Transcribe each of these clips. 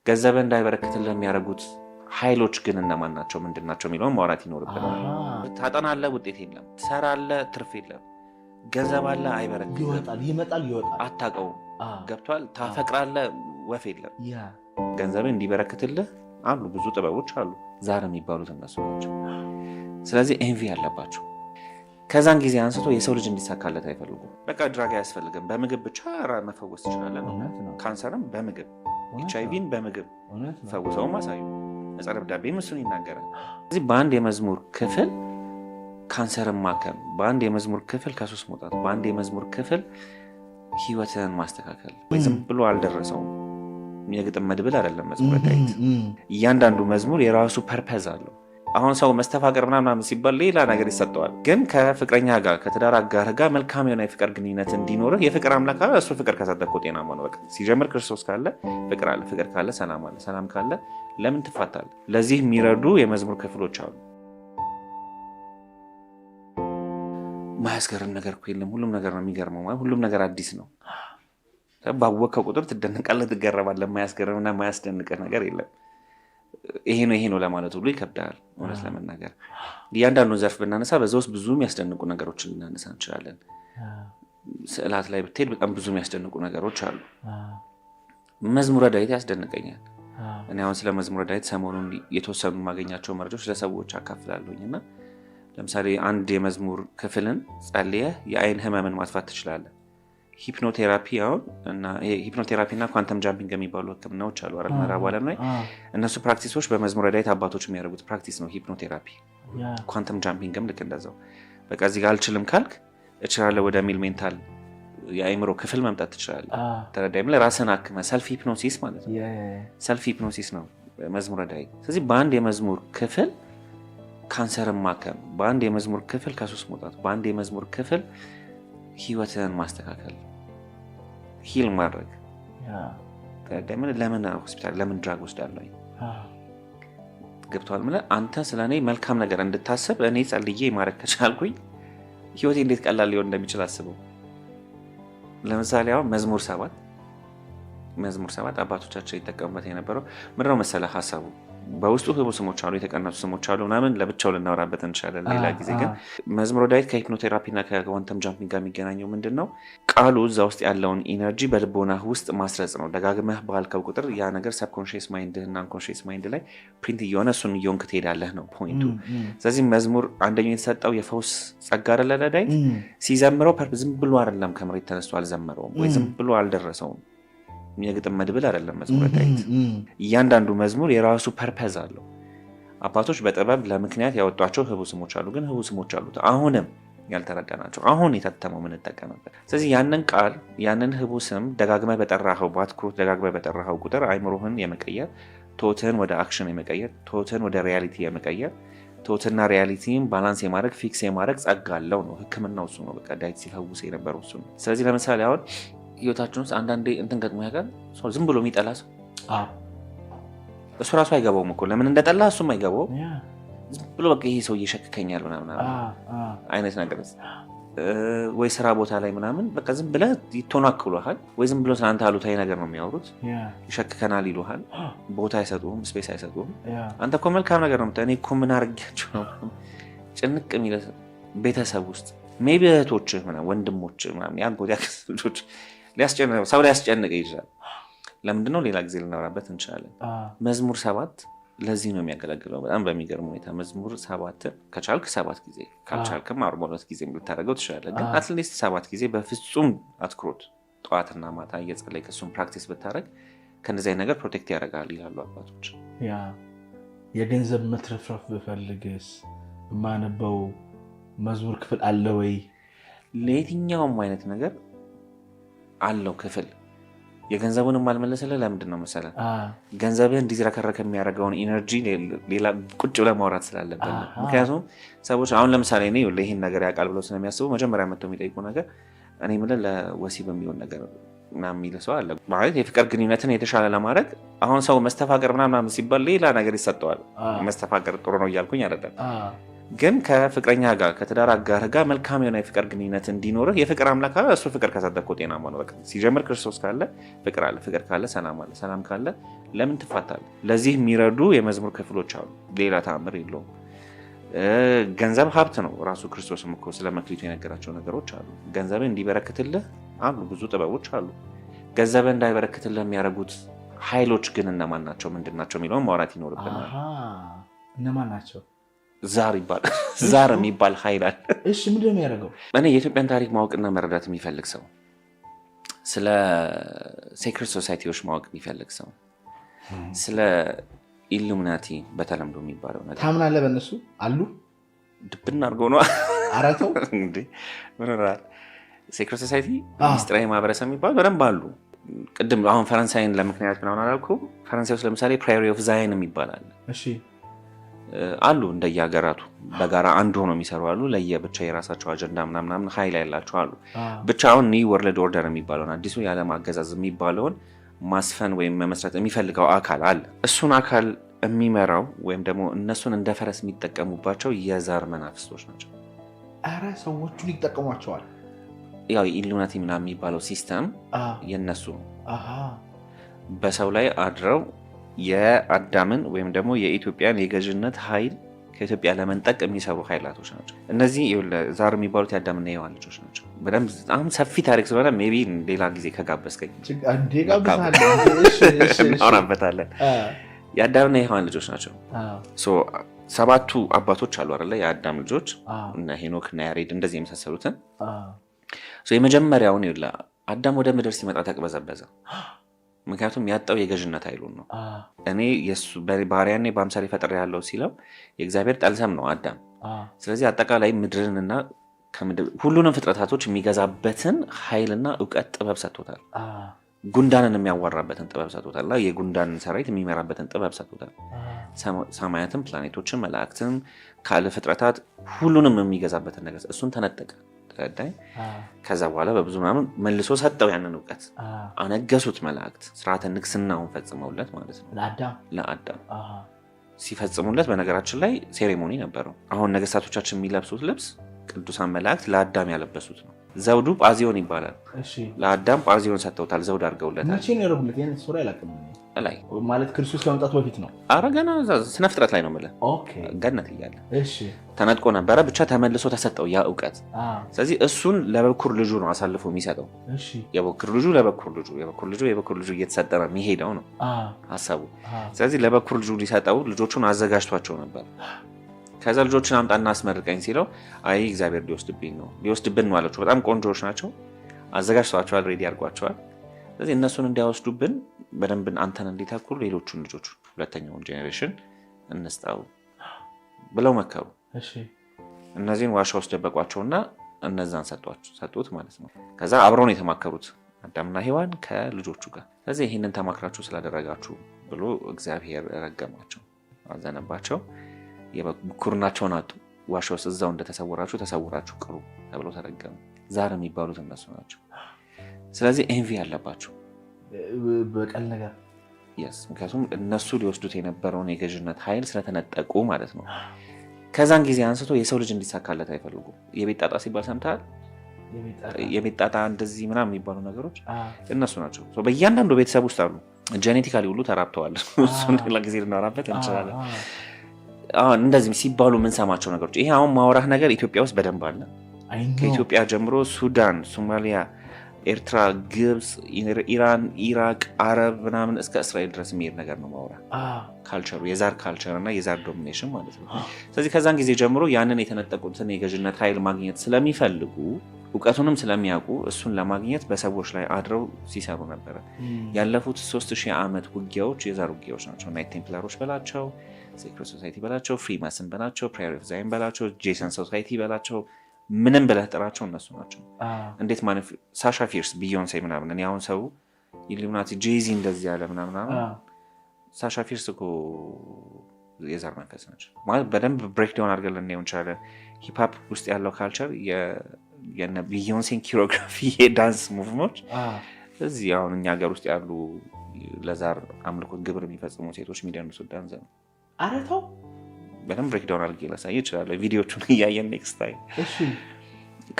ገንዘብ እንዳይበረክትልህ የሚያደርጉት ኃይሎች ግን እነማን ናቸው ምንድናቸው የሚለውን ማውራት ይኖርብናል። ታጠናለህ ውጤት የለም፣ ትሰራለህ ትርፍ የለም፣ ገንዘብ አለ አይበረክትም፣ ይመጣል ይወጣል፣ አታውቀውም። ገብቷል? ታፈቅራለህ ወፍ የለም። ገንዘብ እንዲበረክትልህ አሉ ብዙ ጥበቦች አሉ፣ ዛር የሚባሉት እነሱ ናቸው። ስለዚህ ኤንቪ ያለባቸው ከዛን ጊዜ አንስቶ የሰው ልጅ እንዲሳካለት አይፈልጉም። በቃ ድራግ አያስፈልግም፣ በምግብ ብቻ መፈወስ ትችላለህ ነው። ካንሰርም በምግብ ኤችአይቪን በምግብ ፈውሰው ማሳዩ ነፃ ደብዳቤ እሱን ይናገራል። ስለዚህ በአንድ የመዝሙር ክፍል ካንሰርን ማከም፣ በአንድ የመዝሙር ክፍል ከሱስ መውጣት፣ በአንድ የመዝሙር ክፍል ህይወትን ማስተካከል ዝም ብሎ አልደረሰውም። የግጥም መድብል አይደለም መዝሙረ ዳዊት። እያንዳንዱ መዝሙር የራሱ ፐርፐዝ አለው። አሁን ሰው መስተፋቅር ምናምን ሲባል ሌላ ነገር ይሰጠዋል። ግን ከፍቅረኛ ጋር ከትዳር አጋር ጋር መልካም የሆነ የፍቅር ግንኙነት እንዲኖርህ የፍቅር አምላክ ካለ እሱ ፍቅር ከሰጠህ እኮ ጤናማ ነው። በቃ ሲጀምር ክርስቶስ ካለ ፍቅር አለ፣ ፍቅር ካለ ሰላም አለ፣ ሰላም ካለ ለምን ትፋታለህ? ለዚህ የሚረዱ የመዝሙር ክፍሎች አሉ። ማያስገርም ነገር እኮ የለም። ሁሉም ነገር ነው የሚገርመው። ማለት ሁሉም ነገር አዲስ ነው። ባወቅከው ቁጥር ትደነቃለህ፣ ትገረማለህ። ማያስገርምና ማያስደንቅህ ነገር የለም። ይሄ ነው ለማለት ሁሉ ይከብዳል። እውነት ለመናገር እያንዳንዱን ዘርፍ ብናነሳ በዛ ውስጥ ብዙ የሚያስደንቁ ነገሮችን ልናነሳ እንችላለን። ስዕላት ላይ ብትሄድ በጣም ብዙ የሚያስደንቁ ነገሮች አሉ። መዝሙረ ዳዊት ያስደንቀኛል። እኔ አሁን ስለ መዝሙረ ዳዊት ሰሞኑን የተወሰኑ የማገኛቸው መረጃዎች ለሰዎች አካፍላለሁኝ እና ለምሳሌ አንድ የመዝሙር ክፍልን ጸልየህ የአይን ህመምን ማጥፋት ትችላለህ። ሂፕኖቴራፒ አሁን እና ሂፕኖቴራፒ እና ኳንተም ጃምፒንግ የሚባሉ ህክምናዎች አሉ አይደል? ምዕራብ ዓለም ላይ እነሱ ፕራክቲሶች በመዝሙረ ዳዊት አባቶች የሚያደርጉት ፕራክቲስ ነው። ሂፕኖቴራፒ፣ ኳንተም ጃምፒንግም ልክ እንደዛው። በቃ እዚህ ጋር አልችልም ካልክ እችላለሁ ወደሚል ሜንታል የአእምሮ ክፍል መምጣት ትችላለህ። ተረዳይም ለራስን አክመ ሰልፍ ሂፕኖሲስ ማለት ነው። ሰልፍ ሂፕኖሲስ ነው መዝሙረ ዳዊት። ስለዚህ በአንድ የመዝሙር ክፍል ካንሰርን ማከም፣ በአንድ የመዝሙር ክፍል ከሱስ መውጣት፣ በአንድ የመዝሙር ክፍል ህይወትን ማስተካከል፣ ሂል ማድረግ። ለምን ሆስፒታል ለምን ድራግ ወስዳለሁ? ገብቶሃል? አንተ ስለኔ መልካም ነገር እንድታስብ እኔ ጸልዬ ማድረግ ከቻልኩኝ ህይወቴ እንዴት ቀላል ሊሆን እንደሚችል አስበው። ለምሳሌ አሁን መዝሙር 7 አባቶቻችን ይጠቀሙበት የነበረው ምንድን ነው መሰለህ ሀሳቡ? በውስጡ ህቡ ስሞች አሉ፣ የተቀነሱ ስሞች አሉ ምናምን፣ ለብቻው ልናወራበት እንችላለን ሌላ ጊዜ። ግን መዝሙረ ዳዊት ከሂፕኖቴራፒ እና ከኳንተም ጃምፒንግ ጋር የሚገናኘው ምንድን ነው? ቃሉ እዛ ውስጥ ያለውን ኢነርጂ በልቦናህ ውስጥ ማስረጽ ነው። ደጋግመህ ባልከው ቁጥር ያ ነገር ሰብኮንሽስ ማይንድህ እና አንኮንሽስ ማይንድ ላይ ፕሪንት እየሆነ እሱን እየሆንክ ትሄዳለህ ነው ፖይንቱ። ስለዚህ መዝሙር አንደኛው የተሰጠው የፈውስ ጸጋ አይደለ? ለዳዊት ሲዘምረው ዝም ብሎ አይደለም ከመሬት ተነስቶ አልዘመረውም፣ ወይ ዝም ብሎ አልደረሰውም። የግጥም መድብል አይደለም መዝሙረ ዳዊት። እያንዳንዱ መዝሙር የራሱ ፐርፐዝ አለው። አባቶች በጥበብ ለምክንያት ያወጧቸው ህቡ ስሞች አሉ፣ ግን ህቡ ስሞች አሉት አሁንም ያልተረዳናቸው፣ አሁን የታተመው የምንጠቀምበት። ስለዚህ ያንን ቃል ያንን ህቡ ስም ደጋግመህ በጠራኸው በአትኩሮት ደጋግመህ በጠራኸው ቁጥር አይምሮህን የመቀየር ቶትህን ወደ አክሽን የመቀየር ቶትህን ወደ ሪያሊቲ የመቀየር ቶትና ሪያሊቲን ባላንስ የማድረግ ፊክስ የማድረግ ጸጋ አለው ነው። ህክምናው እሱ ነው። በቃ ዳዊት ሲፈውስ የነበረው እሱ ነው። ስለዚህ ለምሳሌ አሁን ህይወታችን ውስጥ አንዳንዴ እንትን ገጥሞ ያውቃል። ሰው ዝም ብሎ የሚጠላ ሰው እሱ ራሱ አይገባውም እኮ ለምን እንደጠላ እሱም አይገባውም። ዝም ብሎ በቃ ይሄ ሰው እየሸክከኛል ምናምን አይነት ነገር ወይ ስራ ቦታ ላይ ምናምን በቃ ዝም ብለህ ይተናክሉሃል፣ ወይ ዝም ብሎ ስለአንተ አሉታዊ ነገር ነው የሚያወሩት፣ ይሸክከናል ይሉሃል። ቦታ አይሰጡህም፣ ስፔስ አይሰጡህም። አንተ እኮ መልካም ነገር ነው እኔ እኮ ምን አድርጊያቸው ነው ጭንቅ የሚለ ቤተሰብ ውስጥ ሜይ ቢ እህቶችህ ምናምን ወንድሞችህ ምናምን ያጎት ያክስት ልጆች ሰው ሊያስጨንቅ ይችላል። ለምንድነው ሌላ ጊዜ ልናወራበት እንችላለን። መዝሙር 7 ለዚህ ነው የሚያገለግለው በጣም በሚገርም ሁኔታ። መዝሙር 7 ከቻልክ 7 ጊዜ ካልቻልክም 42 ጊዜ ልታደርገው ትችላለህ። ግን አትሊስት 7 ጊዜ በፍጹም አትኩሮት ጠዋትና ማታ እየጸለይክ እሱን ፕራክቲስ ብታደርግ ከነዚህ አይነት ነገር ፕሮቴክት ያደርጋል ይላሉ አባቶች። የገንዘብ መትረፍረፍ ብፈልግስ የማነበው መዝሙር ክፍል አለ ወይ? ለየትኛውም አይነት ነገር አለው ክፍል። የገንዘቡንም አልመለሰልህ ለምንድን ነው መሰለህ? ገንዘብህ እንዲዝረከረክ የሚያደርገውን ኢነርጂ ሌላ ቁጭ ብለህ ማውራት ስላለብን። ምክንያቱም ሰዎች አሁን ለምሳሌ እኔ ይህን ነገር ያውቃል ብለው ስለሚያስቡ መጀመሪያ መጥተው የሚጠይቁ ነገር እኔ የምልህ ለወሲብ የሚሆን ነገር ምናምን የሚል ሰው አለ። ማለት የፍቅር ግንኙነትን የተሻለ ለማድረግ አሁን ሰው መስተፋቅር ምናምን ሲባል ሌላ ነገር ይሰጠዋል። መስተፋቅር ጥሩ ነው እያልኩኝ አይደለም። ግን ከፍቅረኛ ጋር ከትዳር አጋር ጋር መልካም የሆነ የፍቅር ግንኙነት እንዲኖርህ የፍቅር አምላክ ካለ እሱ ፍቅር ከሰጠህ ጤናማ ነው። በቃ ሲጀምር ክርስቶስ ካለ ፍቅር አለ፣ ፍቅር ካለ ሰላም አለ፣ ሰላም ካለ ለምን ትፋታለህ? ለዚህ የሚረዱ የመዝሙር ክፍሎች አሉ። ሌላ ተአምር የለውም። ገንዘብ ሀብት ነው። ራሱ ክርስቶስም እኮ ስለ መክሊቱ የነገራቸው ነገሮች አሉ። ገንዘብህ እንዲበረክትልህ አሉ፣ ብዙ ጥበቦች አሉ። ገንዘብህ እንዳይበረክትልህ የሚያደርጉት ኃይሎች ግን እነማን ናቸው? ምንድን ናቸው የሚለውን ማውራት ይኖርብናል። እነማን ናቸው? ዛር ይባላል። ዛር የሚባል ኃይል አለ። እሺ፣ ምንድን ነው የሚያደርገው? እኔ የኢትዮጵያን ታሪክ ማወቅና መረዳት የሚፈልግ ሰው፣ ስለ ሴክሬት ሶሳይቲዎች ማወቅ የሚፈልግ ሰው፣ ስለ ኢሉሚናቲ በተለምዶ የሚባለው ነገር ታምናለህ? በእነሱ አሉ ድብን አድርገው ነው አረተው እንዴ? ምን ራል ሴክሬት ሶሳይቲ ሚስጥራዊ ማህበረሰብ የሚባሉ በደንብ አሉ። ቅድም አሁን ፈረንሳይን ለምክንያት ምናምን አላልኩም? ፈረንሳይ ውስጥ ለምሳሌ ፕራዮሪ ኦፍ ዛይን የሚባል አለ። እሺ አሉ እንደየሀገራቱ በጋራ አንድ ሆኖ የሚሰሩ አሉ። ለየብቻ የራሳቸው አጀንዳ ምናምን ኃይል ያላቸው አሉ። ብቻ አሁን ኒው ወርልድ ኦርደር የሚባለውን አዲሱ የዓለም አገዛዝ የሚባለውን ማስፈን ወይም መመስረት የሚፈልገው አካል አለ። እሱን አካል የሚመራው ወይም ደግሞ እነሱን እንደ ፈረስ የሚጠቀሙባቸው የዛር መናፍስቶች ናቸው። ኧረ ሰዎቹን ይጠቀሟቸዋል። ያው ኢሉሚናቲ ምናምን የሚባለው ሲስተም የነሱ በሰው ላይ አድረው የአዳምን ወይም ደግሞ የኢትዮጵያን የገዥነት ኃይል ከኢትዮጵያ ለመንጠቅ የሚሰሩ ኃይላቶች ናቸው። እነዚህ ዛር የሚባሉት የአዳምና የሔዋን ልጆች ናቸው። በደንብ በጣም ሰፊ ታሪክ ስለሆነ ሜይ ቢ ሌላ ጊዜ ከጋበዝከኝ እናወራበታለን። የአዳምና የሔዋን ልጆች ናቸው። ሰባቱ አባቶች አሉ አይደለ? የአዳም ልጆች እነ ሄኖክ እና ያሬድ እንደዚህ የመሳሰሉትን የመጀመሪያውን አዳም ወደ ምድር ሲመጣ ተቅበዘበዘ። ምክንያቱም ያጣው የገዥነት ኃይሉን ነው። እኔ ባሪያኔ በአምሳሌ ፈጥሬ ያለው ሲለው የእግዚአብሔር ጠልሰም ነው አዳም። ስለዚህ አጠቃላይ ምድርንና ሁሉንም ፍጥረታቶች የሚገዛበትን ኃይልና እውቀት ጥበብ ሰጥቶታል። ጉንዳንን የሚያዋራበትን ጥበብ ሰጥቶታል። እና የጉንዳንን ሰራዊት የሚመራበትን ጥበብ ሰጥቶታል። ሰማያትን፣ ፕላኔቶችን፣ መላእክትን፣ ካለ ፍጥረታት ሁሉንም የሚገዛበትን ነገር እሱን ተነጠቀ። ተረዳኝ። ከዛ በኋላ በብዙ ምናምን መልሶ ሰጠው ያንን እውቀት። አነገሱት መላእክት ስርዓተ ንግስናውን ፈጽመውለት ማለት ነው ለአዳም ሲፈጽሙለት። በነገራችን ላይ ሴሬሞኒ ነበረው። አሁን ነገስታቶቻችን የሚለብሱት ልብስ ቅዱሳን መላእክት ለአዳም ያለበሱት ነው። ዘውዱ ጳዚዮን ይባላል። ለአዳም ጳዚዮን ሰጥተውታል፣ ዘውድ አድርገውለታል። መቼ ነው ያደረጉለት? ያን ሶሪ አላውቅም ላይ ማለት ክርስቶስ ከመምጣቱ በፊት ነው። ኧረ ገና ስነ ፍጥረት ላይ ነው የምልህ። ገነት እያለ ተነጥቆ ነበረ። ብቻ ተመልሶ ተሰጠው ያ እውቀት። ስለዚህ እሱን ለበኩር ልጁ ነው አሳልፎ የሚሰጠው። የበኩር ልጁ ለበኩር ልጁ የበኩር ልጁ እየተሰጠ ነው የሚሄደው ነው ሀሳቡ። ስለዚህ ለበኩር ልጁ ሊሰጠው ልጆቹን አዘጋጅቷቸው ነበር። ከዛ ልጆችን አምጣና አስመርቀኝ ሲለው አይ እግዚአብሔር ሊወስድብን ነው አላቸው። በጣም ቆንጆዎች ናቸው። አዘጋጅቷቸዋል፣ ሬዲ አድርጓቸዋል። ስለዚህ እነሱን እንዲያወስዱብን በደንብ አንተን እንዲተኩ ሌሎቹን ልጆች ሁለተኛውን ጄኔሬሽን እንስጣው ብለው መከሩ። እነዚህን ዋሻ ውስጥ ደበቋቸውና እነዛን ሰጡት ማለት ነው። ከዛ አብረውን የተማከሩት አዳምና ሔዋን ከልጆቹ ጋር። ስለዚህ ይህንን ተማክራችሁ ስላደረጋችሁ ብሎ እግዚአብሔር ረገማቸው፣ አዘነባቸው። የበኩርናቸውን አጡ። ዋሻ ውስጥ እዛው እንደተሰወራችሁ ተሰውራችሁ ቅሩ ተብለው ተረገሙ። ዛር የሚባሉት እነሱ ናቸው። ስለዚህ ኤንቪ ያለባቸው በቀል ነገር ምክንያቱም እነሱ ሊወስዱት የነበረውን የገዥነት ኃይል ስለተነጠቁ ማለት ነው። ከዛን ጊዜ አንስቶ የሰው ልጅ እንዲሳካለት አይፈልጉም። የቤት ጣጣ ሲባል ሰምተሃል? የቤት ጣጣ እንደዚህ ምናምን የሚባሉ ነገሮች እነሱ ናቸው። በእያንዳንዱ ቤተሰብ ውስጥ አሉ። ጄኔቲካሊ ሁሉ ተራብተዋል። እሱን ሌላ ጊዜ ልናወራበት እንችላለን። አሁን እንደዚህ ሲባሉ የምንሰማቸው ነገሮች ይሄ አሁን ማውራህ ነገር ኢትዮጵያ ውስጥ በደንብ አለ። ከኢትዮጵያ ጀምሮ ሱዳን፣ ሶማሊያ፣ ኤርትራ፣ ግብፅ፣ ኢራን፣ ኢራቅ፣ አረብ ምናምን እስከ እስራኤል ድረስ የሚሄድ ነገር ነው ማውራ ካልቸሩ፣ የዛር ካልቸር እና የዛር ዶሚኔሽን ማለት ነው። ስለዚህ ከዛን ጊዜ ጀምሮ ያንን የተነጠቁትን የገዥነት ኃይል ማግኘት ስለሚፈልጉ እውቀቱንም ስለሚያውቁ እሱን ለማግኘት በሰዎች ላይ አድረው ሲሰሩ ነበረ። ያለፉት 3000 ዓመት ውጊያዎች የዛር ውጊያዎች ናቸው። ናይት ቴምፕላሮች በላቸው፣ ሴክሬት ሶሳይቲ በላቸው፣ ፍሪማስን በላቸው፣ ፕራዮሪ ኦፍ ዛይን በላቸው፣ ጄሰን ሶሳይቲ በላቸው፣ ምንም ብለህ ጥራቸው እነሱ ናቸው። እንዴት ማለት ሳሻ ፊርስ፣ ቢዮንሴ ምናምን። እኔ አሁን ሰው ኢሉሚናቲ ጄዚ እንደዚህ ያለ ምናምን ሳሻ ፊርስ እኮ የዛር መንፈስ ናቸው ማለት በደንብ ብሬክዳውን አድርገን ልናየው እንችላለን። ሂፕሆፕ ውስጥ ያለው ካልቸር የነ ቢዮንሴን ኪሮግራፊ የዳንስ ሙቭመንቶች እዚህ አሁን እኛ ሀገር ውስጥ ያሉ ለዛር አምልኮት ግብር የሚፈጽሙ ሴቶች የሚደንሱት ዳንስ ነው። አረተው በደንብ ብሬክ ዳውን አድርጌ ላሳይ ይችላል ቪዲዮቹን እያየን ኔክስት ታይም እሺ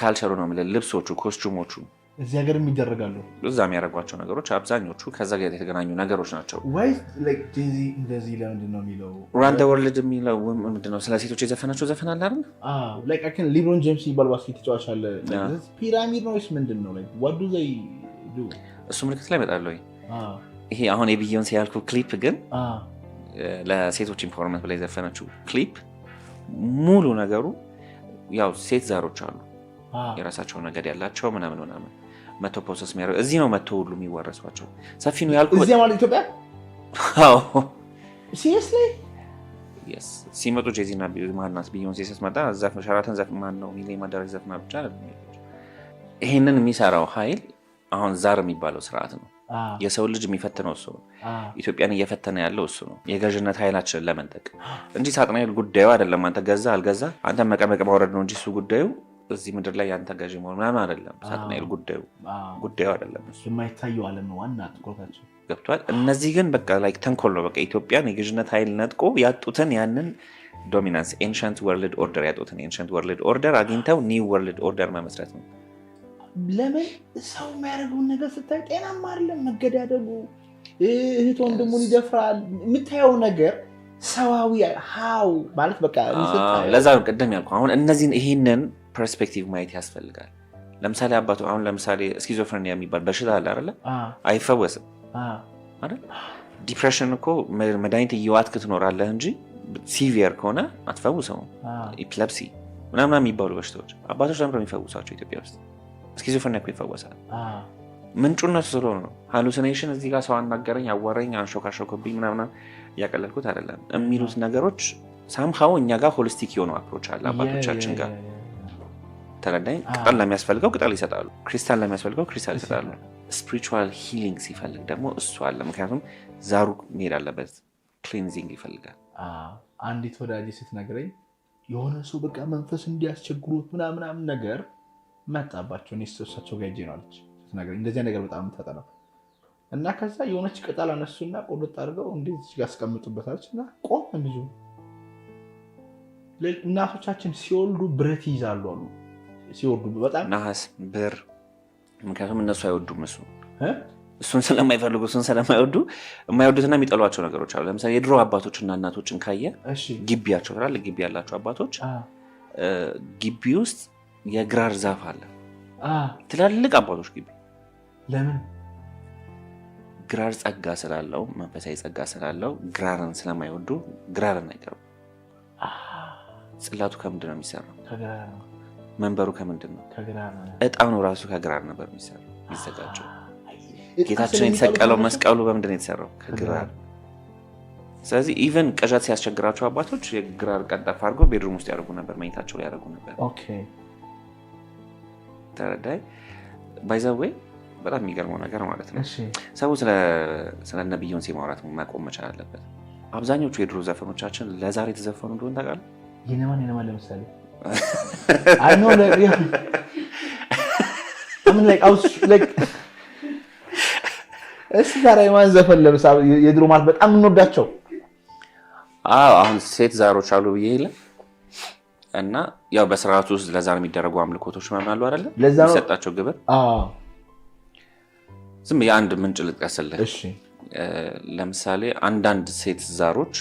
ካልቸሩ ነው ማለት ልብሶቹ ኮስቹሞቹ እዚህ ሀገር የሚደረጋሉ እዛ የሚያደርጓቸው ነገሮች አብዛኞቹ ከዛ ጋር የተገናኙ ነገሮች ናቸው ወይ ላይክ ጄዚ እንደዚህ ለምንድን ነው የሚለው ራን ዘ ወርልድ የሚለው ምንድን ነው ስለ ሴቶች የዘፈናቸው ዘፈን አለ አይደል ላይክ አከን ሊብሮን ጄምስ ይባል ባስኬት ተጫዋች አለ ፒራሚድ ነው ወይስ ምንድን ነው ላይክ what do they do እሱ ምልክት ላይ እመጣለሁ ይሄ አሁን የቢዮንሴ ያልኩ ክሊፕ ግን ለሴቶች ኢንፎርመንት ብላ የዘፈነችው ክሊፕ ሙሉ ነገሩ ያው ሴት ዛሮች አሉ የራሳቸው ነገር ያላቸው ምናምን መቶ ፕሮሰስ የሚያደርጉ እዚህ ነው መቶ ሁሉ የሚወረሷቸው ሰፊ ነው ያልኩት እዚህ ማለት ኢትዮጵያ አዎ ሲሪየስሊ yes ሲመጡ ጄዚና ማናስ ቢዮንሴ ስትመጣ ዘፈን ሸራተን ዘፈን ማን ነው ሚሊዮን ማደረግ ዘፈን ብቻ አይደለም ይሄንን የሚሰራው ኃይል አሁን ዛር የሚባለው ስርዓት ነው የሰው ልጅ የሚፈትነው እሱ ነው ኢትዮጵያን እየፈተነ ያለው እሱ ነው የገዥነት ኃይላችንን ለመንጠቅ እንጂ ሳጥናኤል ጉዳዩ አይደለም አንተ ገዛ አልገዛ አንተ መቀመቅ ማውረድ ነው እንጂ እሱ ጉዳዩ እዚህ ምድር ላይ ያንተ ገዥ መሆን ምናምን አይደለም ሳጥናኤል ጉዳዩ አይደለም እሱ የማይታየው ዓለም ነው ዋና ትኩረታቸው ገብቷል እነዚህ ግን በቃ ላይክ ተንኮል ነው በቃ ኢትዮጵያን የገዥነት ኃይል ነጥቆ ያጡትን ያንን ዶሚናንስ ኤንሸንት ወርልድ ኦርደር ያጡትን ኤንሸንት ወርልድ ኦርደር አግኝተው ኒው ወርልድ ኦርደር መመስረት ነው ለምን ሰው የሚያደርገውን ነገር ስታይ ጤናማ አይደለም መገዳደሉ እህት ወንድሙን ይደፍራል የምታየው ነገር ሰዋዊ ሃው ማለት በቃ ለዛ ነው ቀደም ያልኩ አሁን እነዚህን ይሄንን ፐርስፔክቲቭ ማየት ያስፈልጋል ለምሳሌ አባቱ አሁን ለምሳሌ ስኪዞፍሬኒያ የሚባል በሽታ አለ አይደል አይፈወስም አይደል ዲፕሬሽን እኮ መድኃኒት እየዋጥክ ትኖራለህ እንጂ ሲቪየር ከሆነ አትፈውሰውም ኢፒሌፕሲ ምናምን የሚባሉ በሽታዎች አባቶች ለምንድነው የሚፈውሳቸው ኢትዮጵያ ውስጥ ስኪዞፍሬኒያ እኮ ይፈወሳል ምንጩነቱ ስለሆነ ነው ሃሉሲኔሽን እዚህ ጋር ሰው አናገረኝ አዋረኝ አንሾካሾክብኝ ምናምን ያቀለልኩት አይደለም የሚሉት ነገሮች ሳምሃው እኛ ጋር ሆሊስቲክ የሆነ አፕሮች አለ አባቶቻችን ጋር ተረዳኝ ቅጠል ለሚያስፈልገው ቅጠል ይሰጣሉ ክሪስታል ለሚያስፈልገው ክሪስታል ይሰጣሉ ስፒሪቹዋል ሂሊንግ ሲፈልግ ደግሞ እሱ አለ ምክንያቱም ዛሩ መሄድ አለበት ክሊንዚንግ ይፈልጋል አንዲት ወዳጅ ስትነግረኝ የሆነ ሰው በቃ መንፈስ እንዲያስቸግሩት ምናምን ነገር መጣባቸው እሳቸው ጋር ሄጄ ነው አለች ስትነግረኝ እንደዚህ ነገር በጣም የምታጠናው እና ከዛ የሆነች ቅጠል አነሱና ቁርጥ አድርገው እንደዚህ ጋር አስቀምጡበታለች እና ቆም ልጁ እናቶቻችን ሲወልዱ ብረት ይይዛሉ አሉ ሲወልዱ በጣም ነሐስ ብር ምክንያቱም እነሱ አይወዱም እሱን ስለማይፈልጉ እሱን ስለማይወዱ የማይወዱትና የሚጠሏቸው ነገሮች አሉ ለምሳሌ የድሮ አባቶችና እናቶችን ካየ ግቢያቸው ትላልቅ ግቢ ያላቸው አባቶች ግቢ ውስጥ የግራር ዛፍ አለ ትላልቅ አባቶች ግቢ ለምን ግራር ጸጋ ስላለው መንፈሳዊ ጸጋ ስላለው ግራርን ስለማይወዱ ግራርን አይቀርቡ ጽላቱ ከምንድን ነው የሚሰራው ከግራር ነው መንበሩ ከምንድን ነው ከግራር ነው እጣኑ ራሱ ከግራር ነበር የሚሰራው ይዘጋጀው ጌታችን የተሰቀለው መስቀሉ በምንድን ነው የተሰራው ከግራር ስለዚህ ኢቨን ቅዠት ሲያስቸግራቸው አባቶች የግራር ቀንጠፍ አድርገው ቤድሩም ውስጥ ያደርጉ ነበር መኝታቸው ላይ ያደርጉ ነበር ኦኬ ተረዳይ ባይ ዘ ዌይ በጣም የሚገርመው ነገር ማለት ነው ሰው ስለ ቢዮንሴ ማውራት ማቆም መቻል አለበት አብዛኞቹ የድሮ ዘፈኖቻችን ለዛሬ የተዘፈኑ እንደሆነ ታውቃለህ የነማን ለምሳሌ I know that yeah. I mean like I was like እሺ ዛሬ ማን ዘፈን ለምሳሌ የድሮ ማለት በጣም እንወዳቸው አሁን ሴት ዛሮች አሉ ብዬ ይለ እና ያው በስርዓቱ ውስጥ ለዛር የሚደረጉ አምልኮቶች ምናምን አሉ አይደለ የሚሰጣቸው ግብር ዝም የአንድ ምንጭ ልጥቀስልህ እሺ ለምሳሌ አንዳንድ ሴት ዛሮች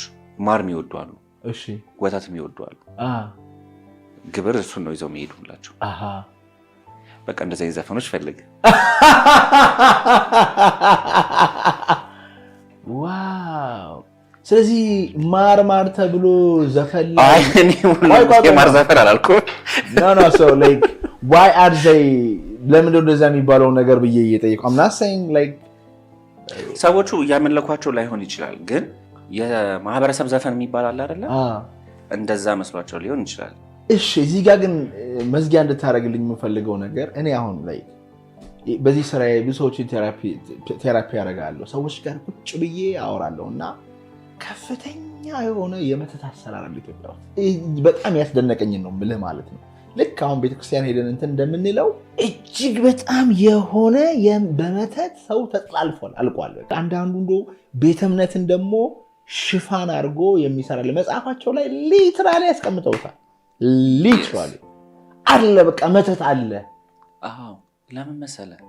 ማር የሚወዱ አሉ እሺ ወተት የሚወዱ አሉ ግብር እሱን ነው ይዘው የሚሄዱላቸው በቃ እንደዚህ ዘፈኖች ፈልግ ዋው ስለዚህ ማር ተብሎ ዘፈን አይ እኔ ማር ዘፈን አላልኩም no so like why are they ለምን እንደዛ የሚባለው ነገር ብዬ እየጠየቅኩ I'm not saying like ሰዎቹ ያመለኳቸው ላይሆን ይችላል ግን የማህበረሰብ ዘፈን የሚባል አለ አይደለ እንደዛ መስሏቸው ሊሆን ይችላል እሺ እዚህ ጋር ግን መዝጊያ እንድታረግልኝ የምፈልገው ነገር እኔ አሁን ላይ በዚህ ስራዬ ብዙ ሰዎች ቴራፒ ያደርጋለሁ ሰዎች ጋር ቁጭ ብዬ አወራለሁና ከፍተኛ የሆነ የመተት አሰራር አለ ኢትዮጵያ ውስጥ በጣም ያስደነቀኝ ነው ምልህ ማለት ነው ልክ አሁን ቤተክርስቲያን ሄደን እንትን እንደምንለው እጅግ በጣም የሆነ በመተት ሰው ተጥላልፏል አልቋል አንዳንዱ እንዶ ቤተ እምነትን ደግሞ ሽፋን አድርጎ የሚሰራል መጽሐፋቸው ላይ ሊትራሊ ያስቀምጠውታል። ሊትራሊ አለ በቃ መተት አለ። አዎ ለምን መሰለህ?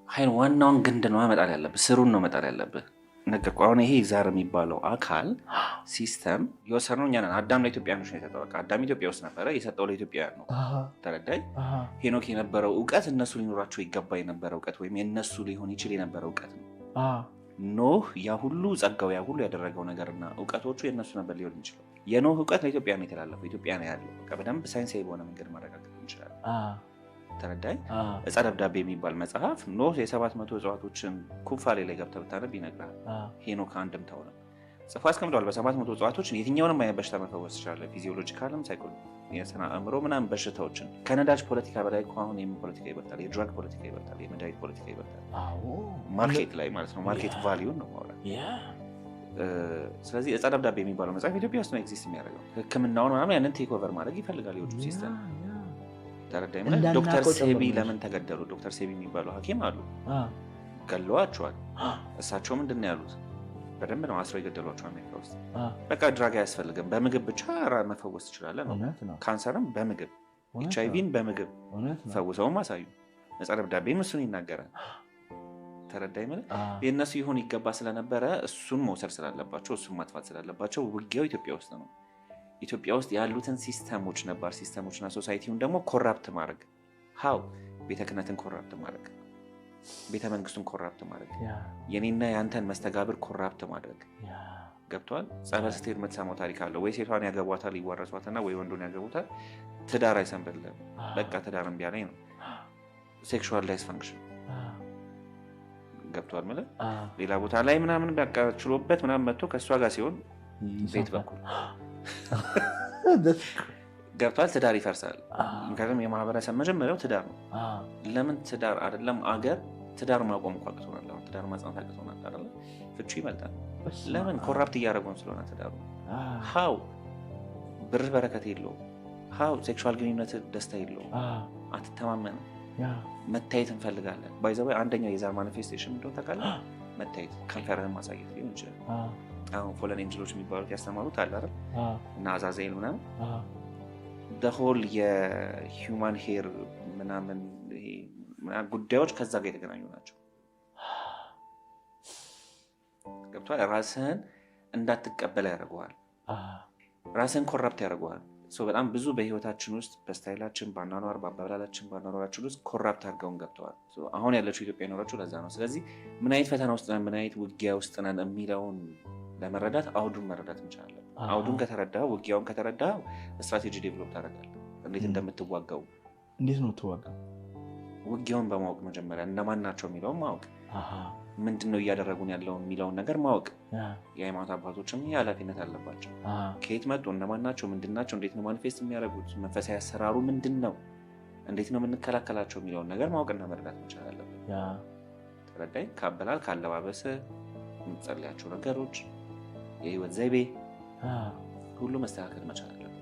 ሀይል ዋናውን ግንድ ነው መጣል ያለብህ፣ ስሩን ነው መጣል ያለብህ። ነገርኩ። አሁን ይሄ ዛር የሚባለው አካል ሲስተም የወሰድነው እኛ ነን። አዳም ለኢትዮጵያኖች ነው የሰጠው። በቃ አዳም ኢትዮጵያ ውስጥ ነበረ፣ የሰጠው ለኢትዮጵያውያን ነው። ተረዳኝ። ሄኖክ የነበረው እውቀት እነሱ ሊኖራቸው ይገባ የነበረ እውቀት ወይም የእነሱ ሊሆን ይችል የነበረ እውቀት ነው። ኖህ ያ ሁሉ ጸጋው ያ ሁሉ ያደረገው ነገርና እውቀቶቹ የእነሱ ነበር ሊሆን ይችላል። የኖህ እውቀት ለኢትዮጵያ ነው የተላለፈው፣ ኢትዮጵያ ነው ያለው። በቃ በደንብ ሳይንሳዊ በሆነ መንገድ ማረጋገጥ እንችላለን። ተረዳኝ። ዕፀ ደብዳቤ የሚባል መጽሐፍ ኖህ የ700 እጽዋቶችን ኩፋሌ ላይ ገብተህ ብታነብ ይነግራል። ሄኖክ አንድምታው ነው ጽፎ አስቀምጠዋል። በ700 እጽዋቶች የትኛውንም አይነት በሽታ መፈወስ ትችላለህ። ፊዚዮሎጂካልም፣ ሳይኮሎጂ፣ የስነ አእምሮ ምናምን በሽታዎችን። ከነዳጅ ፖለቲካ በላይ እኮ አሁን የምን ፖለቲካ ይበልጣል? የድራግ ፖለቲካ ይበልጣል፣ የመድኃኒት ፖለቲካ ይበልጣል። ማርኬት ላይ ማለት ነው። ማርኬት ቫሊዩን ነው ማውራት። ስለዚህ ዕፀ ደብዳቤ የሚባለው መጽሐፍ ኢትዮጵያ ውስጥ ነው ኤግዚስት የሚያደርገው። ሕክምናውን ምናምን ያንን ቴክ ኦቨር ማድረግ ይፈልጋል የውጭ ሲስተም። ተረዳኝ። ዶክተር ሴቢ ለምን ተገደሉ? ዶክተር ሴቢ የሚባሉ ሐኪም አሉ፣ ገለዋቸዋል። እሳቸው ምንድን ነው ያሉት? በደንብ ነው አስረው የገደሏቸው አሜሪካ ውስጥ። በቃ ድራግ አያስፈልግም፣ በምግብ ብቻ መፈወስ ትችላለህ ነው። ካንሰርም በምግብ ኤችአይቪን በምግብ ፈውሰውም አሳዩ። ዕፀ ደብዳቤም እሱን ይናገራል። ተረዳኝ። ማለት የእነሱ ይሆን ይገባ ስለነበረ እሱን መውሰድ ስላለባቸው እሱን ማጥፋት ስላለባቸው ውጊያው ኢትዮጵያ ውስጥ ነው። ኢትዮጵያ ውስጥ ያሉትን ሲስተሞች ነባር ሲስተሞችና ሶሳይቲውን ደግሞ ኮራፕት ማድረግ። ሀው ቤተ ክህነትን ኮራፕት ማድረግ፣ ቤተ መንግስቱን ኮራፕት ማድረግ፣ የኔና የአንተን መስተጋብር ኮራፕት ማድረግ። ገብቷል። ጸበል ስትሄድ የምትሰማው ታሪክ አለ። ወይ ሴቷን ያገቧታል ይዋረሷትና፣ ወይ ወንዱን ያገቡታል። ትዳር አይሰንብልም። በቃ ትዳር እምቢ አለኝ ነው። ሴክሹዋል ዳይስፋንክሽን ገብቷል። ማለት ሌላ ቦታ ላይ ምናምን በቃ ችሎበት ምናምን መጥቶ ከእሷ ጋር ሲሆን ቤት በኩል ገብቷል። ትዳር ይፈርሳል። ምክንያቱም የማህበረሰብ መጀመሪያው ትዳር ነው። ለምን ትዳር አይደለም አገር ትዳር ማቆም እኮ አቅቶናል። አሁን ትዳር ማጽናት አቅቶናል አይደለ? ፍቺ ይመጣል። ለምን? ኮራፕት እያደረጉን ስለሆነ ትዳሩ። ሀው ብር በረከት የለውም። ሀው ሴክሹዋል ግንኙነት ደስታ የለውም። አትተማመንም። መታየት እንፈልጋለን። ባይዘው አንደኛው የዛር ማኒፌስቴሽን እንደሆነ ታውቃለህ? መታየት፣ ከንፈርህን ማሳየት ሊሆን ይችላል። አሁን ፎለን ኤንጅሎች የሚባሉት ያስተማሩት አለ አይደል? እና አዛዛኤል ምናምን ደሆል የሂውማን ሄር ምናምን ጉዳዮች ከዛ ጋር የተገናኙ ናቸው። ገብቶሃል? ራስህን እንዳትቀበል ያደርገዋል። ራስህን ኮራፕት ያደርገዋል። በጣም ብዙ በህይወታችን ውስጥ በስታይላችን፣ በአኗኗር፣ በአባባላችን፣ በአኗኗራችን ውስጥ ኮራፕት አድርገውን ገብተዋል። አሁን ያለችው ኢትዮጵያ የኖረችው ለዛ ነው። ስለዚህ ምን አይነት ፈተና ውስጥ ነን፣ ምን አይነት ውጊያ ውስጥ ነን የሚለውን ለመረዳት አውዱን መረዳት እንችላለን። አውዱን ከተረዳ፣ ውጊያውን ከተረዳ ስትራቴጂ ዴቨሎፕ ታደርጋለህ። እንዴት እንደምትዋጋው። እንዴት ነው የምትዋጋው? ውጊያውን በማወቅ መጀመሪያ እነማን ናቸው የሚለውን ማወቅ፣ ምንድን ነው እያደረጉን ያለውን የሚለውን ነገር ማወቅ። የሃይማኖት አባቶችም ይህ ኃላፊነት አለባቸው። ከየት መጡ፣ እነማን ናቸው፣ ምንድን ናቸው፣ እንዴት ነው ማኒፌስት የሚያደርጉት፣ መንፈሳዊ አሰራሩ ምንድን ነው፣ እንዴት ነው የምንከላከላቸው የሚለውን ነገር ማወቅና መረዳት መቻል አለብን። ተረዳኝ። ካበላል፣ ካለባበስ፣ የምትጸልያቸው ነገሮች፣ የህይወት ዘይቤ ሁሉ መስተካከል መቻል አለብን።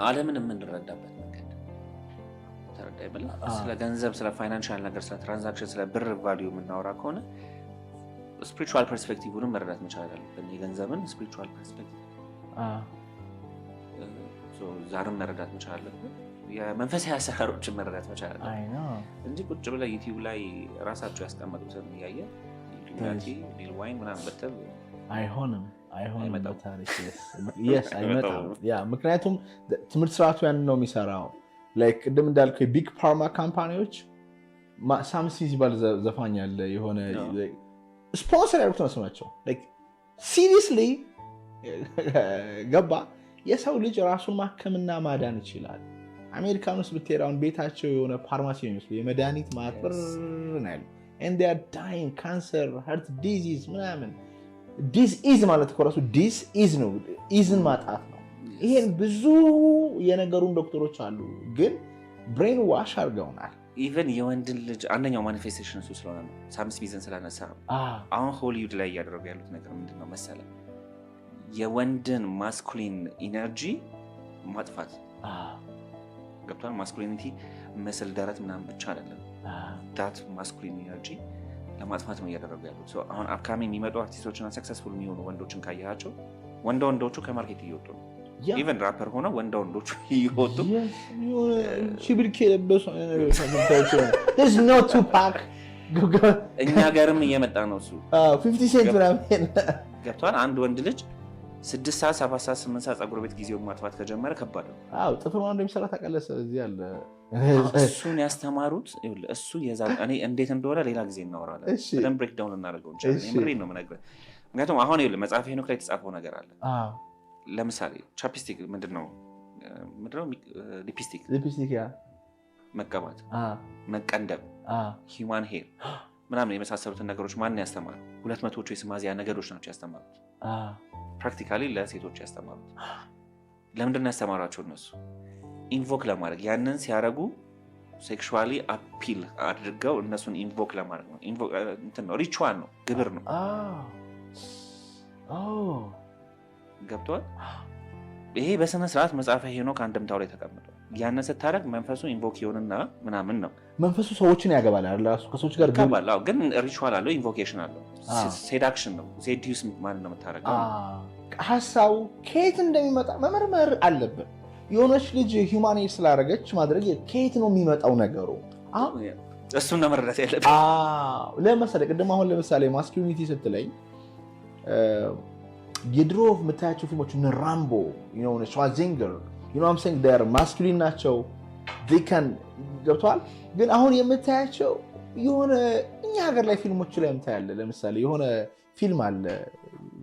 ዓለምን የምንረዳበት መንገድ ተረዳኝ ብለህ ስለ ገንዘብ፣ ስለ ፋይናንሻል ነገር፣ ስለ ትራንዛክሽን፣ ስለ ብር ቫሊዩ የምናወራ ከሆነ ስፒሪቹዋል ፐርስፔክቲቭንም መረዳት መቻል አለብን። የገንዘብን ስፒሪቹዋል ፐርስፔክቲቭ ዛርም መረዳት መቻል አለብን። የመንፈሳዊ አሰራሮችን መረዳት መቻል አለብን እንጂ ቁጭ ብለህ ዩቲዩብ ላይ ራሳቸው ያስቀመጡትን እያየ ሊል ዋይን ምናምን ብትል አይሆንም። አይመጣም። ምክንያቱም ትምህርት ስርዓቱ ያን ነው የሚሰራው። ቅድም እንዳልከው የቢግ ፋርማ ካምፓኒዎች ሳም ስሚዝ ይባል ዘፋኝ ያለ የሆነ ስፖንሰር ያሉት ነው ናቸው። ሲሪየስሊ ገባ። የሰው ልጅ ራሱን ማከምና ማዳን ይችላል። አሜሪካን ውስጥ ብትሄድ አሁን ቤታቸው የሆነ ፋርማሲ የሚመስሉ የመድኃኒት ማጥር ነው ያሉ and they are dying ካንሰር፣ ሃርት ዲዚዝ ምናምን። ዲስ ኢዝ ማለት እኮ ራሱ ዲስ ኢዝ ነው፣ ኢዝን ማጣት ነው። ይሄን ብዙ የነገሩን ዶክተሮች አሉ፣ ግን ብሬን ዋሽ አድርገውናል። ኢቨን የወንድን ልጅ አንደኛው ማኒፌስቴሽን እሱ ስለሆነ ነው። ሳም ስሚዝን ስላነሳ ነው። አሁን ሆሊውድ ላይ እያደረጉ ያሉት ነገር ምንድን ነው መሰለ? የወንድን ማስኩሊን ኢነርጂ ማጥፋት። ገብቷል? ማስኩሊኒቲ ምስል፣ ደረት ምናምን ብቻ አይደለም። ዳት ማስኩሊን ኢነርጂ ለማጥፋት ነው እያደረጉ ያሉት። አሁን አፕካሚ የሚመጡ አርቲስቶችና ሰክሰስፉል የሚሆኑ ወንዶችን ካያቸው ወንዶቹ ከማርኬት እየወጡ ነው። ኢቨን ራፐር ሆነው ወንዶቹ እየወጡ ሽብርክ የለበሱ እኛ ጋርም እየመጣ ነው እሱ 50 ሴንት ምናምን ገብቷል። አንድ ወንድ ልጅ 6 ሰዓት 7 ሰዓት 8 ሰዓት ፀጉር ቤት ጊዜውን ማጥፋት ከጀመረ ከባድ ነው። ጥፍር ማን እንደሚሰራ ታውቃለህ? እዚህ አለ እሱን ያስተማሩት እሱ እኔ እንዴት እንደሆነ ሌላ ጊዜ እናወራለን። በደንብ ብሬክ ዳውን እናደርገው እንችላለን። የምሬን ነው የምነግርህ። ምክንያቱም አሁን መጽሐፈ ሄኖክ ላይ የተጻፈው ነገር አለ። ለምሳሌ ቻፕስቲክ ምንድነው ሊፕስቲክ መቀባት፣ መቀንደብ፣ ሂውማን ሄር ምናምን የመሳሰሉትን ነገሮች ማን ያስተማሩ? 200ዎቹ የስማዚያ ነገዶች ናቸው ያስተማሩት። ፕራክቲካሊ ለሴቶች ያስተማሩት። ለምንድነው ያስተማራቸው? እነሱ ኢንቮክ ለማድረግ ያንን ሲያደርጉ ሴክሹዋሊ አፒል አድርገው እነሱን ኢንቮክ ለማድረግ ነው። እንትን ነው፣ ሪቹዋል ነው፣ ግብር ነው። ገብቷል። ይሄ በስነ ስርዓት መጽሐፈ ሄኖክ አንድምታው ላይ ተቀምጧል። ያንን ስታደርግ መንፈሱ ኢንቮክ ይሆንና ምናምን ነው። መንፈሱ ሰዎችን ያገባል አይደል? ራሱ ከሰዎች ጋር ያገባል። አዎ፣ ግን ሪቹዋል አለው፣ ኢንቮኬሽን አለው፣ ሴዳክሽን ነው። ሴዲዩስ ማለት ነው የምታደርገው። ሀሳቡ ከየት እንደሚመጣ መመርመር አለብን። የሆነች ልጅ ሂውማን ኤድ ስላደረገች ማድረግ ከየት ነው የሚመጣው ነገሩ? እሱን ነው መረዳት ያለብን። ለምሳሌ ቅድም አሁን ለምሳሌ ማስኩሊኒቲ ስትለኝ የድሮ የምታያቸው ፊልሞች እነ ራምቦ ሸዋርዜነገር ማስኩሊን ናቸው። ገብተዋል። ግን አሁን የምታያቸው የሆነ እኛ ሀገር ላይ ፊልሞች ላይ የምታያለ። ለምሳሌ የሆነ ፊልም አለ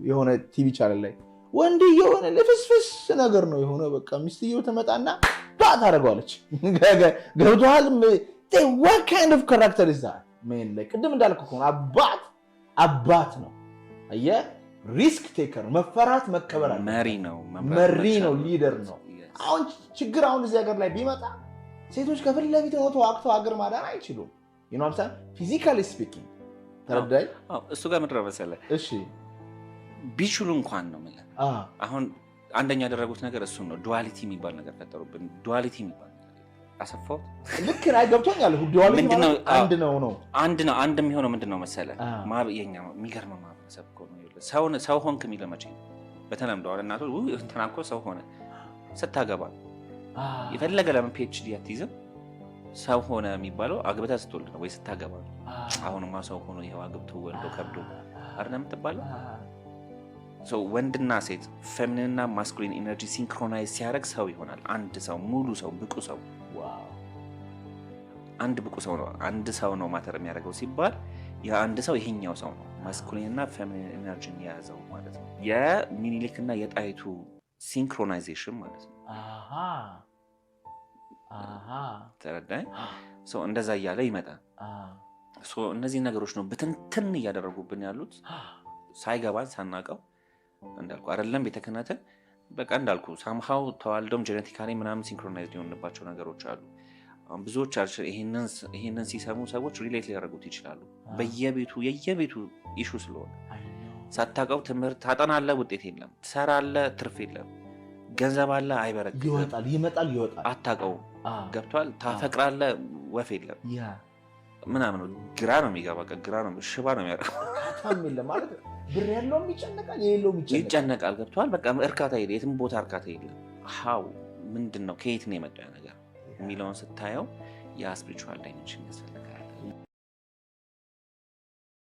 የሆነ ቲቪ ቻናል ላይ ወንድ የሆነ ልፍስፍስ ነገር ነው የሆነ በቃ ሚስትየው ተመጣና ባት አደረገዋለች። ገብተዋል። what kind of character is that? ቅድም እንዳልኩ ከሆነ አባት ነው። አየህ፣ ሪስክ ቴከር፣ መፈራት መከበር አለ። መሪ ነው፣ ሊደር ነው። አሁን ችግር አሁን እዚህ ሀገር ላይ ቢመጣ ሴቶች ከፊት ለፊት ነው ተዋግተው ሀገር ማዳን አይችሉም። ፊዚካሊ ስፒኪንግ ተረዳይ። እሱ ጋር ምድረ መሰለህ። እሺ ቢችሉ እንኳን ነው የምልህ። አሁን አንደኛ ያደረጉት ነገር እሱን ነው። ዱዋሊቲ የሚባል ነገር ፈጠሩብን። ዱዋሊቲ የሚባል አሰፋሁት። ልክ ላይ ገብቶኛል። ዱዋሊቲ አንድ ነው። አንድ የሚሆነው ምንድነው መሰለህ? የኛ የሚገርመው ማህበረሰብ እኮ ነው። ሰው ሆንክ የሚለው መቼ ነው? በተለምዶ አሁን እናቶች እንትና እኮ ሰው ሆነ ስታገባ የፈለገ ለምን ፒኤችዲ አትይዝም? ሰው ሆነ የሚባለው አግብተህ ስትወልድ ነው ወይ ስታገባ ነው። አሁንማ ሰው ሆኖ ይኸው አግብቶ ወልዶ ከብዶ አይደለም የምትባለው። ወንድና ሴት ፌሚኒንና ማስኩሊን ኢነርጂ ሲንክሮናይዝ ሲያደርግ ሰው ይሆናል። አንድ ሰው ሙሉ ሰው ብቁ ሰው አንድ ብቁ ሰው ነው። አንድ ሰው ነው ማተር የሚያደርገው ሲባል የአንድ ሰው ይሄኛው ሰው ነው ማስኩሊንና ፌሚኒን ኢነርጂን የያዘው ማለት ነው። የሚኒሊክና የጣይቱ ሲንክሮናይዜሽን ማለት ነው። ተረዳኝ። እንደዛ እያለ ይመጣል። እነዚህ ነገሮች ነው ብትንትን እያደረጉብን ያሉት ሳይገባን ሳናቀው። እንዳልኩ አይደለም ቤተ ክህነትን በቃ እንዳልኩ ሳምሃው ተዋልደውም ጄኔቲካሊ ምናምን ሲንክሮናይዝድ የሆንባቸው ነገሮች አሉ። ብዙዎች ይሄንን ሲሰሙ ሰዎች ሪሌት ሊያደርጉት ይችላሉ። የየቤቱ ኢሹ ስለሆነ ሳታውቀው ትምህርት ታጠናለህ፣ ውጤት የለም። ትሰራለህ፣ ትርፍ የለም። ገንዘብ አለ፣ አይበረክትም። ይመጣል፣ ይወጣል። አታውቀውም። ገብቷል። ታፈቅራለህ፣ ወፍ የለም ምናምን ነው። ግራ ነው የሚገባ፣ ግራ ነው ሽባ ነው የሚያደርገው ማለት ነው። ብር ያለውም ይጨነቃል፣ የሌለውም ይጨነቃል። ገብቷል። በቃ እርካታ የለም፣ የትም ቦታ እርካታ የለም። ምንድን ነው ከየት ነው የመጣው ነገር የሚለውን ስታየው ያ ስፒሪቹዋል ዳይሜንሽን ይመስላል።